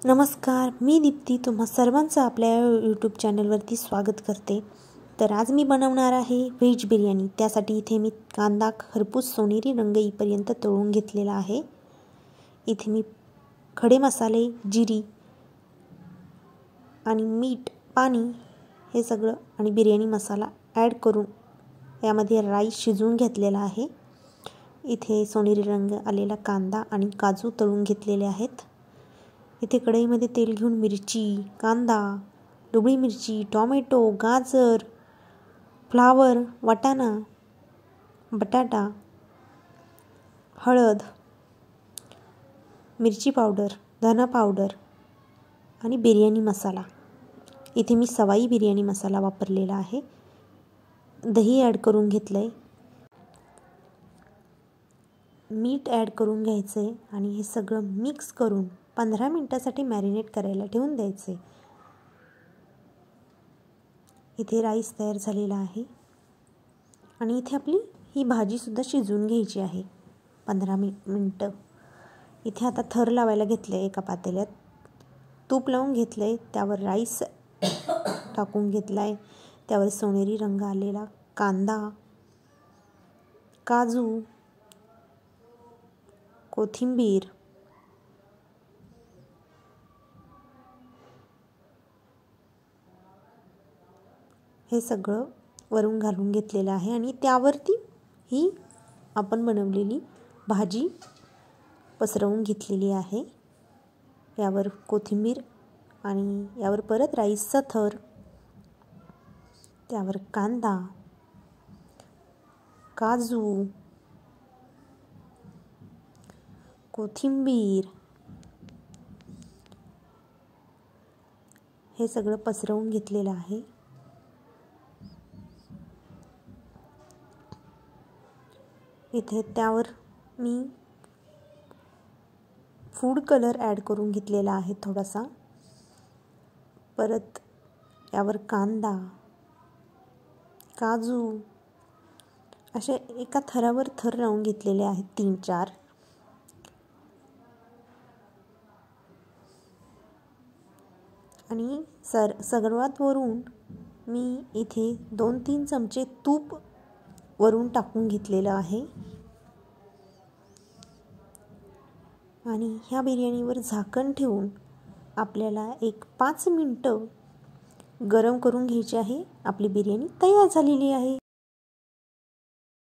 नमस्कार, मी दीप्ती तुम्हा सर्वांचं आपल्या यूट्यूब चॅनलवरती स्वागत करते। तर आज मी बनवणार आहे व्हेज बिर्याणी। त्यासाठी इथे मी कांदा खरपूस सोनेरी रंग येईपर्यंत तळून घेतलेला आहे। इथे मी खडे मसाले, जिरी आणि मीठ, पाणी हे सगळं आणि बिर्याणी मसाला ॲड करून यामध्ये राईस शिजवून घेतलेला आहे। इथे सोनेरी रंग आलेला कांदा आणि काजू तळून घेतलेले आहेत। इथे कढईमध्ये तेल घेऊन मिरची, कांदा, ढोबळी मिरची, टोमॅटो, गाजर, फ्लावर, वाटाणा, बटाटा, हळद, मिरची पावडर, धना पावडर आणि बिर्याणी मसाला। इथे मी सवाई बिर्याणी मसाला वापरलेला आहे। दही ॲड करून घेतलंय, मीठ ॲड करून घ्यायचंय आणि हे सगळं मिक्स करून 15 मिनिटासाठी मॅरिनेट करायला ठेवून द्यायचे। इथे राईस तयार झालेला आहे आणि इथे आपली ही भाजी सुद्धा शिजवून घ्यायची आहे 15 मिनिटं। इथे आता थर लावायला घेतले, एका पातेल्यात तूप लावून घेतले, त्यावर राईस टाकून घेतलाय, त्यावर सोनेरी रंग आलेला कांदा, काजू, कोथिंबीर, हे सगळं वरून घालून घेतलेलं आहे आणि त्यावरती ही आपण बनवलेली भाजी पसरवून घेतलेली आहे। यावर कोथिंबीर आणि यावर परत राईसचा थर, त्यावर कांदा, काजू, कोथिंबीर हे सगळं पसरवून घेतलेलं आहे। इथे त्यावर मी फूड कलर ॲड करून घेतलेला आहे थोडासा। परत यावर कांदा, काजू असे एका थरावर थर लावून घेतलेले आहेत 3-4 आणि सर्वात वरून मी इथे 2-3 चमचे तूप वरून टाकून घेतलेलं आहे आणि ह्या बिर्याणीवर झाकण ठेवून आपल्याला एक 5 मिनिटं गरम करून घ्यायची आहे। आपली बिर्याणी तयार झालेली आहे।